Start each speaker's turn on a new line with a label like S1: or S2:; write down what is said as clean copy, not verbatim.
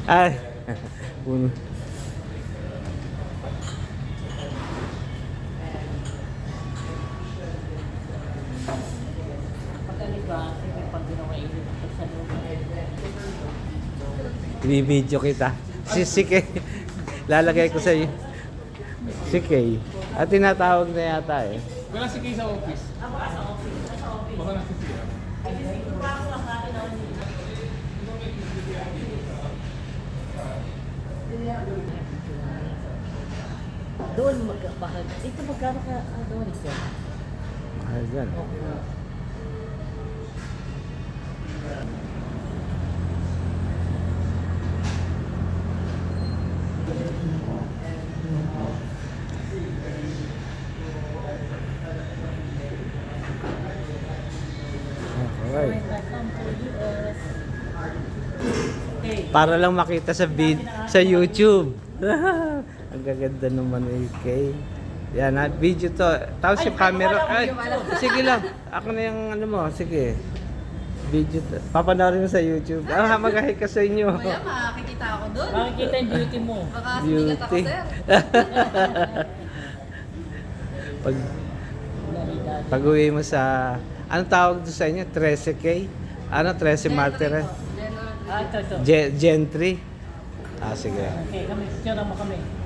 S1: Ay. Uno.
S2: Pagkalit ba? Sige, pag ginawa init sa loob.
S1: Ibibidyo kita. Si Kay. Lalagay ko sa iyo. Si Kay. At tinatawag na yata eh.
S3: Wala si Kay sa office.
S2: Baka sa office. Sa office.
S3: Baka nasa siya.
S2: Ay, kasi pa ako lang natin ako nila. Doon baka ito magkano ka doon ito?
S1: Mahal yan. Okay.
S2: Okay.
S1: Para lang makita sa sa YouTube. Ang gaganda naman ni Kay. Yan, video to. Tapos yung camera. Ay, sige lang. Ako na yung ano mo. Sige. Video to. Papanoorin mo sa YouTube. Ah, mag-hi ka sa inyo.
S4: Kuya, makikita ako doon.
S2: Makikita yung beauty mo.
S4: Baka sumigat ako,
S1: Beauty.
S4: sir.
S1: Pag pag-uwi mo sa anong tawag doon sa inyo? 13K? Ano? 13 Martires?
S2: Ah, ito.
S1: Gentry? Ah, sige.
S2: Okay, kami. Picture mo kami.